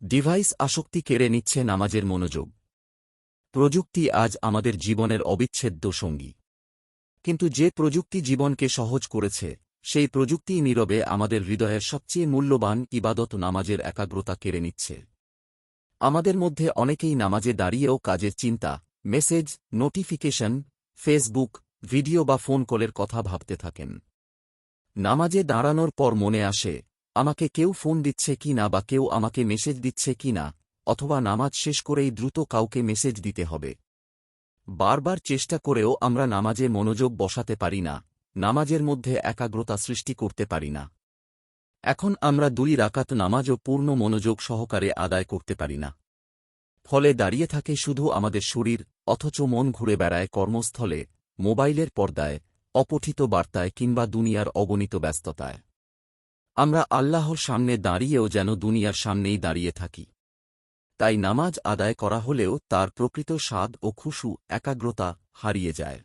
Device আসক্তি কেড়ে নিচ্ছে নামাজের মনোযোগ। প্রযুক্তি আজ আমাদের জীবনের অবিচ্ছেদ্য সঙ্গী। কিন্তু যে প্রযুক্তি জীবনকে সহজ করেছে, সেই প্রযুক্তিই নীরবে আমাদের হৃদয়ের সবচেয়ে মূল্যবান ইবাদত নামাজের একাগ্রতা কেড়ে নিচ্ছে। আমাদের মধ্যে অনেকেই নামাজে দাঁড়িয়েও কাজের চিন্তা, মেসেজ, নোটিফিকেশন, ফেসবুক, ভিডিও বা ফোন কলের কথা ভাবতে থাকেন। নামাজে দাঁড়ানোর পর মনে আসে, আমাকে কেউ ফোন দিচ্ছে কি না বা কেউ আমাকে মেসেজ দিচ্ছে কি না, অথবা নামাজ শেষ করেই দ্রুত কাউকে মেসেজ দিতে হবে। বারবার চেষ্টা করেও আমরা নামাজে মনোযোগ বসাতে পারি না, নামাজের মধ্যে একাগ্রতা সৃষ্টি করতে পারি না। এখন আমরা 2 রাকাত নামাজও পূর্ণ মনোযোগ সহকারে আদায় করতে পারি না। ফলে দাঁড়িয়ে থাকে শুধু আমাদের শরীর, অথচ মন ঘুরে বেড়ায় কর্মস্থলে, মোবাইলের পর্দায়, অপঠিত বার্তায় কিংবা দুনিয়ার অগণিত ব্যস্ততায়। আমরা আল্লাহর সামনে দাঁড়িয়েও যেন দুনিয়ার সামনেই দাঁড়িয়ে থাকি। তাই নামাজ আদায় করা হলেও তার প্রকৃত স্বাদ ও খুশু, একাগ্রতা হারিয়ে যায়।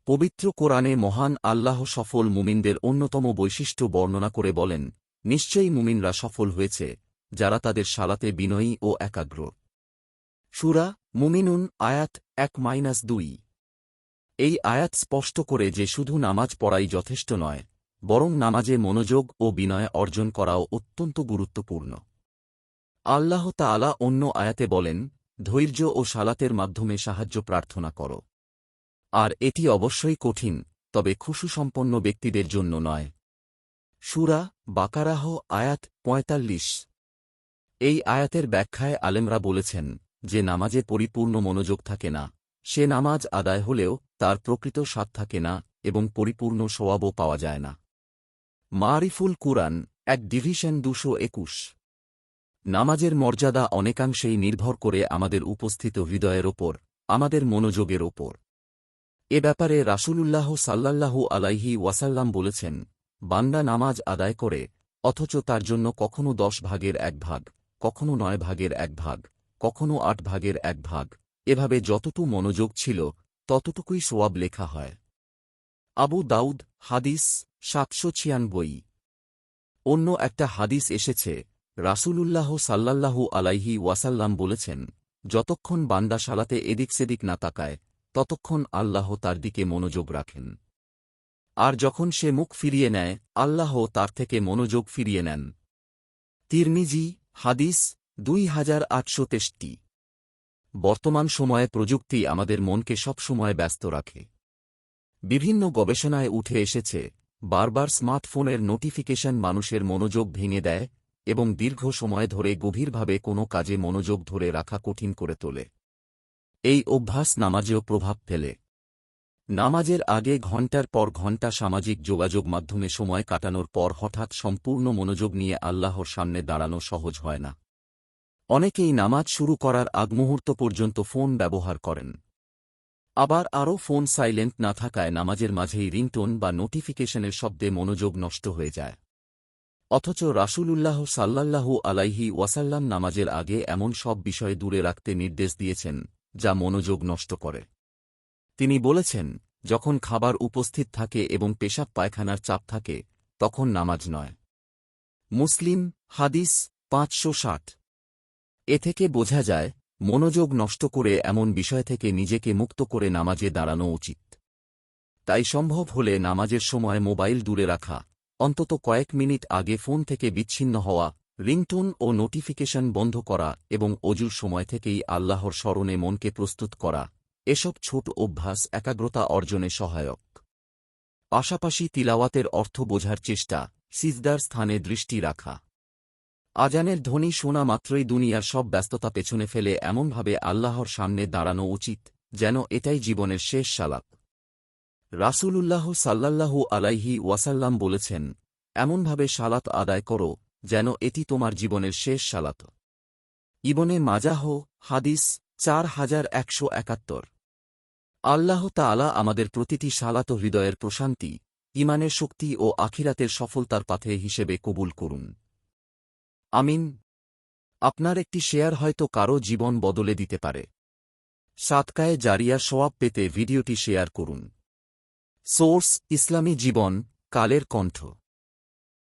পবিত্র কোরআনে মহান আল্লাহ সফল মুমিনদের অন্যতম বৈশিষ্ট্য বর্ণনা করে বলেন, নিশ্চয়ই মুমিনরা সফল হয়েছে, যারা তাদের সালাতে বিনয়ী ও একাগ্র। সূরা মুমিনুন আয়াত 1-2। এই আয়াত স্পষ্ট করে যে শুধু নামাজ পড়াই যথেষ্ট নয়, বরং নামাজে মনোযোগ ও বিনয় অর্জন করাও অত্যন্ত গুরুত্বপূর্ণ। আল্লাহ তাআলা অন্য আয়াতে বলেন, ধৈর্য ও সালাতের মাধ্যমে সাহায্য প্রার্থনা করো। আর এটি অবশ্যই কঠিন, তবে খুশুসম্পন্ন ব্যক্তিদের জন্য নয়। সূরা বাকারাহ আয়াত 45। এই আয়াতের ব্যাখ্যায় আলেমরা বলেছেন, যে নামাজে পরিপূর্ণ মনোযোগ থাকে না, সে নামাজ আদায় হলেও তার প্রকৃত স্বাদ থাকে না এবং পরিপূর্ণ সওয়াবও পাওয়া যায় না। মারিফুল কুরআন 1/221। নামাজের মর্যাদা অনেকাংশেই নির্ভর করে আমাদের উপস্থিত হৃদয়ের ওপর, আমাদের মনোযোগের ওপর। এ ব্যাপারে রাসূলুল্লাহ সাল্লাল্লাহু আলাইহি ওয়াসাল্লাম বলেছেন, বান্দা নামাজ আদায় করে, অথচ তার জন্য কখনো 10 ভাগের 1 ভাগ, কখনো 9 ভাগের 1 ভাগ, কখনো 8 ভাগের 1 ভাগ, এভাবে যতটুকু মনোযোগ ছিল ততটুকুই সওয়াব লেখা হয়। আবু দাউদ হাদিস 796। অন্য একটা হাদিস এসেছে, রাসূলুল্লাহ সাল্লাল্লাহু আলাইহি ওয়াসাল্লাম বলেছেন, যতক্ষণ বান্দা সালাতে এদিক সেদিক না তাকায়, ততক্ষণ আল্লাহ তার দিকে মনোযোগ রাখেন। আর যখন সে মুখ ফিরিয়ে নেয়, আল্লাহ তার থেকে মনোযোগ ফিরিয়ে নেন। তিরমিজি হাদিস 2863। বর্তমান সময়ে প্রযুক্তি আমাদের মনকে সবসময় ব্যস্ত রাখে। বিভিন্ন গবেষণায় উঠে এসেছে, বারবার স্মার্টফোনের নোটিফিকেশন মানুষের মনোযোগ ভেঙে দেয় এবং দীর্ঘ সময় ধরে গভীরভাবে কোনো কাজে মনোযোগ ধরে রাখা কঠিন করে তোলে। এই অভ্যাস নামাজেও প্রভাব ফেলে। নামাজের আগে ঘণ্টার পর ঘণ্টা সামাজিক যোগাযোগ মাধ্যমে সময় কাটানোর পর হঠাৎ সম্পূর্ণ মনোযোগ নিয়ে আল্লাহর সামনে দাঁড়ানো সহজ হয় না। অনেকেই নামাজ শুরু করার আগ মুহূর্ত পর্যন্ত ফোন ব্যবহার করেন। আবার আরও ফোন সাইলেন্ট না থাকায় নামাজের মাঝেই রিংটোন বা নোটিফিকেশনের শব্দে মনোযোগ নষ্ট হয়ে যায়। অথচ রাসূলুল্লাহ সাল্লাল্লাহু আলাইহি ওয়াসাল্লাম নামাজের আগে এমন সব বিষয় দূরে রাখতে নির্দেশ দিয়েছেন, যা মনোযোগ নষ্ট করে। তিনি বলেছেন, যখন খাবার উপস্থিত থাকে এবং পেশাব পায়খানার চাপ থাকে, তখন নামাজ নয়। মুসলিম হাদিস 560। এ থেকে বোঝা যায়, মনোযোগ নষ্ট করে এমন বিষয় থেকে নিজেকে মুক্ত করে নামাজে দাঁড়ানো উচিত। তাই সম্ভব হলে নামাজের সময় মোবাইল দূরে রাখা, অন্তত কয়েক মিনিট আগে ফোন থেকে বিচ্ছিন্ন হওয়া, রিংটোন ও নোটিফিকেশন বন্ধ করা এবং অজুর সময় থেকেই আল্লাহর স্মরণে মনকে প্রস্তুত করা, এসব ছোট অভ্যাস একাগ্রতা অর্জনে সহায়ক। পাশাপাশি তিলাওয়াতের অর্থ বোঝার চেষ্টা, সিজদার স্থানে দৃষ্টি রাখা। আজানের ধ্বনি শোনা মাত্রই দুনিয়ার সব ব্যস্ততা পেছনে ফেলে এমনভাবে আল্লাহর সামনে দাঁড়ানো উচিত, যেন এটাই জীবনের শেষ সালাত। রাসূলুল্লাহ সাল্লাল্লাহু আলাইহি ওয়াসাল্লাম বলেছেন, এমনভাবে সালাত আদায় করো, যেন এটি তোমার জীবনের শেষ সালাত। ইবনে মাজাহ হাদিস 4171। আল্লাহ তাআলা আমাদের প্রতিটি সালাত হৃদয়ের প্রশান্তি, ঈমানের শক্তি ও আখিরাতের সফলতার পাথে হিসেবে কবুল করুন। আমিন। আপনার একটি শেয়ার হয়তো কারো জীবন বদলে দিতে পারে। সাদকায়ে জারিয়া সওয়াব পেতে ভিডিওটি শেয়ার করুন। সোর্স ইসলামী জীবন, কালের কণ্ঠ।